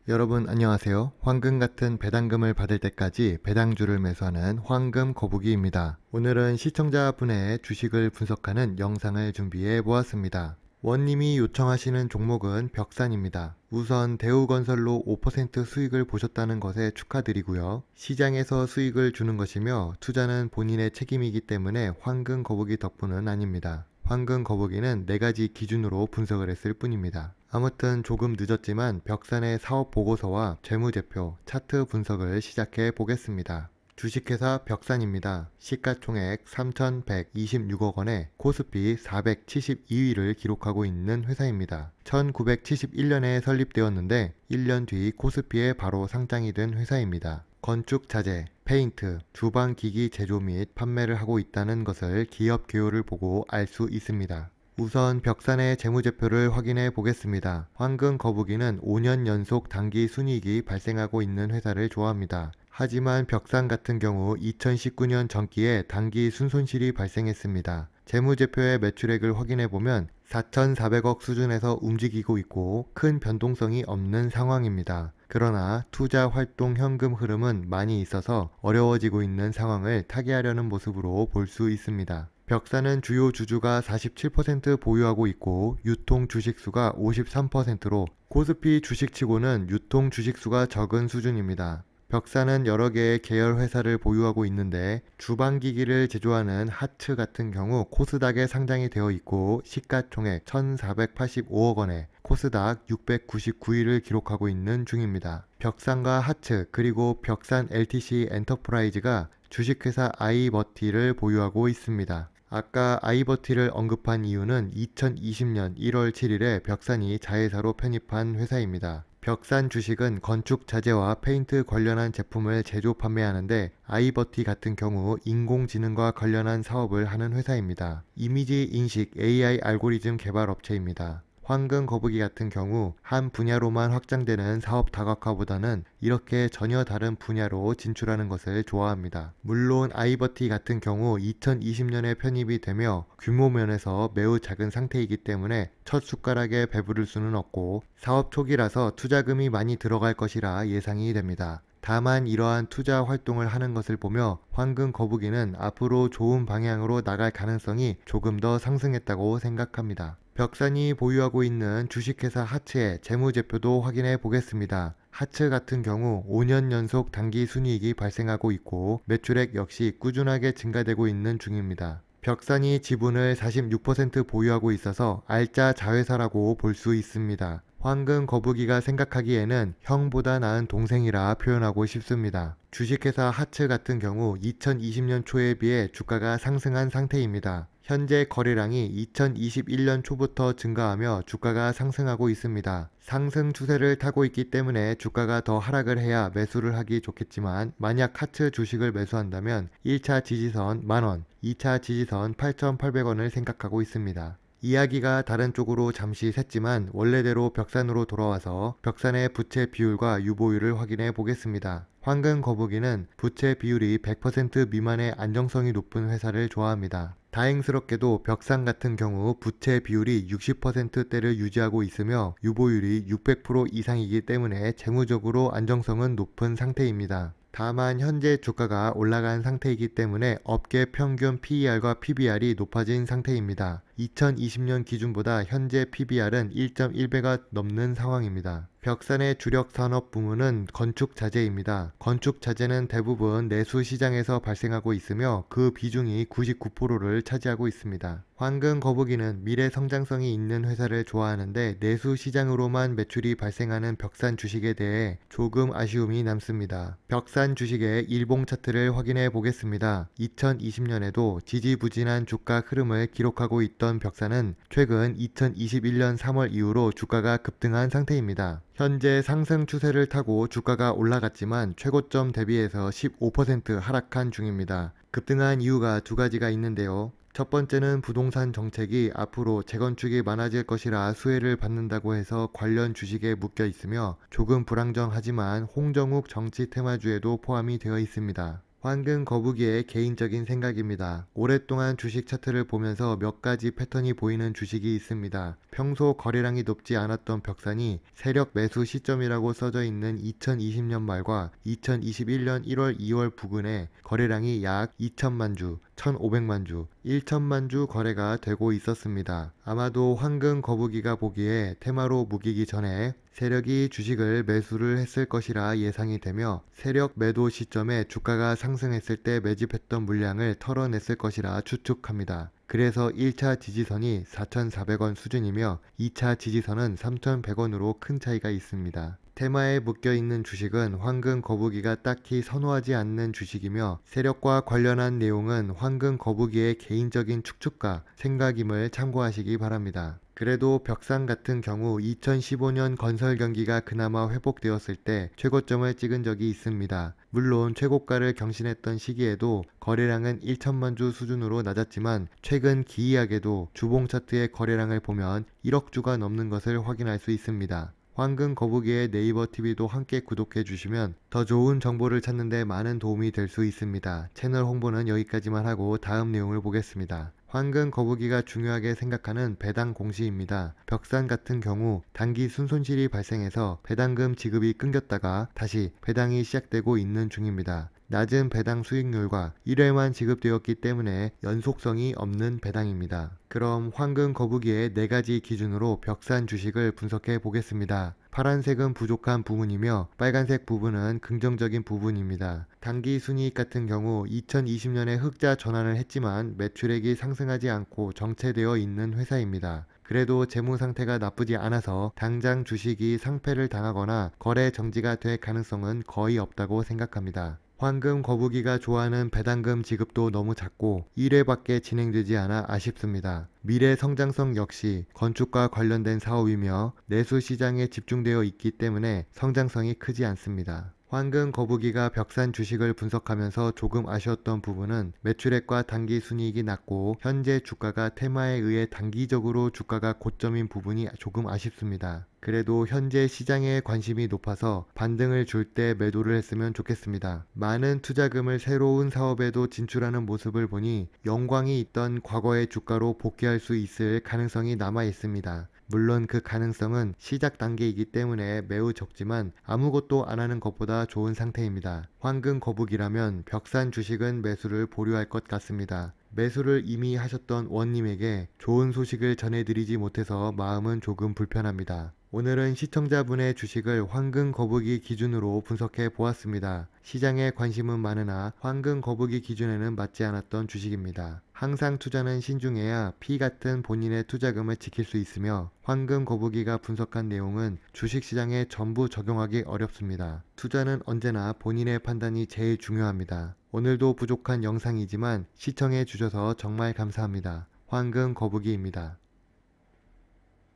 여러분 안녕하세요. 황금 같은 배당금을 받을 때까지 배당주를 매수하는 황금 거북이입니다. 오늘은 시청자분의 주식을 분석하는 영상을 준비해 보았습니다. 원님이 요청하시는 종목은 벽산입니다. 우선 대우건설로 5% 수익을 보셨다는 것에 축하드리고요. 시장에서 수익을 주는 것이며 투자는 본인의 책임이기 때문에 황금 거북이 덕분은 아닙니다. 황금 거북이는 4가지 기준으로 분석을 했을 뿐입니다. 아무튼 조금 늦었지만 벽산의 사업 보고서와 재무제표, 차트 분석을 시작해 보겠습니다. 주식회사 벽산입니다. 시가총액 3,126억 원에 코스피 472위를 기록하고 있는 회사입니다. 1971년에 설립되었는데 1년 뒤 코스피에 바로 상장이 된 회사입니다. 건축자재, 페인트, 주방기기 제조 및 판매를 하고 있다는 것을 기업 개요를 보고 알 수 있습니다. 우선 벽산의 재무제표를 확인해 보겠습니다. 황금 거북이는 5년 연속 당기 순이익이 발생하고 있는 회사를 좋아합니다. 하지만 벽산 같은 경우 2019년 전기에 당기 순손실이 발생했습니다. 재무제표의 매출액을 확인해 보면 4,400억 수준에서 움직이고 있고 큰 변동성이 없는 상황입니다. 그러나 투자 활동 현금 흐름은 많이 있어서 어려워지고 있는 상황을 타개하려는 모습으로 볼 수 있습니다. 벽산은 주요 주주가 47% 보유하고 있고 유통 주식수가 53%로 코스피 주식치고는 유통 주식수가 적은 수준입니다. 벽산은 여러 개의 계열 회사를 보유하고 있는데 주방기기를 제조하는 하츠 같은 경우 코스닥에 상장이 되어 있고 시가총액 1,485억 원에 코스닥 699위를 기록하고 있는 중입니다. 벽산과 하츠 그리고 벽산 LTC 엔터프라이즈가 주식회사 아이버티를 보유하고 있습니다. 아까 아이버티를 언급한 이유는 2020년 1월 7일에 벽산이 자회사로 편입한 회사입니다. 벽산 주식은 건축 자재와 페인트 관련한 제품을 제조 판매하는데 아이버티 같은 경우 인공지능과 관련한 사업을 하는 회사입니다. 이미지 인식 AI 알고리즘 개발 업체입니다. 황금 거북이 같은 경우 한 분야로만 확장되는 사업 다각화보다는 이렇게 전혀 다른 분야로 진출하는 것을 좋아합니다. 물론 아이버티 같은 경우 2020년에 편입이 되며 규모 면에서 매우 작은 상태이기 때문에 첫 숟가락에 배부를 수는 없고 사업 초기라서 투자금이 많이 들어갈 것이라 예상이 됩니다. 다만 이러한 투자 활동을 하는 것을 보며 황금 거북이는 앞으로 좋은 방향으로 나갈 가능성이 조금 더 상승했다고 생각합니다. 벽산이 보유하고 있는 주식회사 하츠의 재무제표도 확인해 보겠습니다. 하츠 같은 경우 5년 연속 당기 순이익이 발생하고 있고 매출액 역시 꾸준하게 증가되고 있는 중입니다. 벽산이 지분을 46% 보유하고 있어서 알짜 자회사라고 볼 수 있습니다. 황금 거북이가 생각하기에는 형보다 나은 동생이라 표현하고 싶습니다. 주식회사 하츠 같은 경우 2020년 초에 비해 주가가 상승한 상태입니다. 현재 거래량이 2021년 초부터 증가하며 주가가 상승하고 있습니다. 상승 추세를 타고 있기 때문에 주가가 더 하락을 해야 매수를 하기 좋겠지만 만약 하츠 주식을 매수한다면 1차 지지선 만원, 2차 지지선 8,800원을 생각하고 있습니다. 이야기가 다른 쪽으로 잠시 샜지만 원래대로 벽산으로 돌아와서 벽산의 부채 비율과 유보율을 확인해 보겠습니다. 황금 거북이는 부채 비율이 100% 미만의 안정성이 높은 회사를 좋아합니다. 다행스럽게도 벽산 같은 경우 부채 비율이 60%대를 유지하고 있으며 유보율이 600% 이상이기 때문에 재무적으로 안정성은 높은 상태입니다. 다만 현재 주가가 올라간 상태이기 때문에 업계 평균 PER과 PBR이 높아진 상태입니다. 2020년 기준보다 현재 PBR은 1.1배가 넘는 상황입니다. 벽산의 주력 산업 부문은 건축 자재입니다. 건축 자재는 대부분 내수 시장에서 발생하고 있으며 그 비중이 99%를 차지하고 있습니다. 황금 거북이는 미래 성장성이 있는 회사를 좋아하는데 내수 시장으로만 매출이 발생하는 벽산 주식에 대해 조금 아쉬움이 남습니다. 벽산 주식의 일봉 차트를 확인해 보겠습니다. 2020년에도 지지부진한 주가 흐름을 기록하고 있던 벽산은 최근 2021년 3월 이후로 주가가 급등한 상태입니다. 현재 상승 추세를 타고 주가가 올라갔지만 최고점 대비해서 15% 하락한 중입니다. 급등한 이유가 두 가지가 있는데요. 첫 번째는 부동산 정책이 앞으로 재건축이 많아질 것이라 수혜를 받는다고 해서 관련 주식에 묶여 있으며 조금 불안정하지만 홍정욱 정치 테마주에도 포함이 되어 있습니다. 황금 거북이의 개인적인 생각입니다. 오랫동안 주식 차트를 보면서 몇 가지 패턴이 보이는 주식이 있습니다. 평소 거래량이 높지 않았던 벽산이 세력 매수 시점이라고 써져 있는 2020년 말과 2021년 1월, 2월 부근에 거래량이 약 2천만 주, 1,500만 주, 1천만 주 거래가 되고 있었습니다. 아마도 황금 거북이가 보기에 테마로 무기기 전에 세력이 주식을 매수를 했을 것이라 예상이 되며 세력 매도 시점에 주가가 상승했을 때 매집했던 물량을 털어냈을 것이라 추측합니다. 그래서 1차 지지선이 4,400원 수준이며 2차 지지선은 3,100원으로 큰 차이가 있습니다. 테마에 묶여있는 주식은 황금 거북이가 딱히 선호하지 않는 주식이며 세력과 관련한 내용은 황금 거북이의 개인적인 추측과 생각임을 참고하시기 바랍니다. 그래도 벽산 같은 경우 2015년 건설 경기가 그나마 회복되었을 때 최고점을 찍은 적이 있습니다. 물론 최고가를 경신했던 시기에도 거래량은 1천만 주 수준으로 낮았지만 최근 기이하게도 주봉 차트의 거래량을 보면 1억 주가 넘는 것을 확인할 수 있습니다. 황금 거북이의 네이버 TV도 함께 구독해 주시면 더 좋은 정보를 찾는 데 많은 도움이 될 수 있습니다. 채널 홍보는 여기까지만 하고 다음 내용을 보겠습니다. 황금 거북이가 중요하게 생각하는 배당 공시입니다. 벽산 같은 경우 단기 순손실이 발생해서 배당금 지급이 끊겼다가 다시 배당이 시작되고 있는 중입니다. 낮은 배당 수익률과 1회만 지급되었기 때문에 연속성이 없는 배당입니다. 그럼 황금 거북이의 4가지 기준으로 벽산 주식을 분석해 보겠습니다. 파란색은 부족한 부분이며 빨간색 부분은 긍정적인 부분입니다. 단기 순이익 같은 경우 2020년에 흑자 전환을 했지만 매출액이 상승하지 않고 정체되어 있는 회사입니다. 그래도 재무 상태가 나쁘지 않아서 당장 주식이 상패를 당하거나 거래 정지가 될 가능성은 거의 없다고 생각합니다. 황금 거북이가 좋아하는 배당금 지급도 너무 작고 1회밖에 진행되지 않아 아쉽습니다. 미래 성장성 역시 건축과 관련된 사업이며 내수 시장에 집중되어 있기 때문에 성장성이 크지 않습니다. 황금 거북이가 벽산 주식을 분석하면서 조금 아쉬웠던 부분은 매출액과 단기 순이익이 낮고 현재 주가가 테마에 의해 단기적으로 주가가 고점인 부분이 조금 아쉽습니다. 그래도 현재 시장에 관심이 높아서 반등을 줄 때 매도를 했으면 좋겠습니다. 많은 투자금을 새로운 사업에도 진출하는 모습을 보니 영광이 있던 과거의 주가로 복귀할 수 있을 가능성이 남아 있습니다. 물론 그 가능성은 시작 단계이기 때문에 매우 적지만 아무것도 안 하는 것보다 좋은 상태입니다. 황금 거북이라면 벽산 주식은 매수를 보류할 것 같습니다. 매수를 이미 하셨던 원님에게 좋은 소식을 전해드리지 못해서 마음은 조금 불편합니다. 오늘은 시청자분의 주식을 황금 거북이 기준으로 분석해 보았습니다. 시장에 관심은 많으나 황금 거북이 기준에는 맞지 않았던 주식입니다. 항상 투자는 신중해야 피 같은 본인의 투자금을 지킬 수 있으며 황금 거북이가 분석한 내용은 주식시장에 전부 적용하기 어렵습니다. 투자는 언제나 본인의 판단이 제일 중요합니다. 오늘도 부족한 영상이지만 시청해 주셔서 정말 감사합니다. 황금 거북이입니다.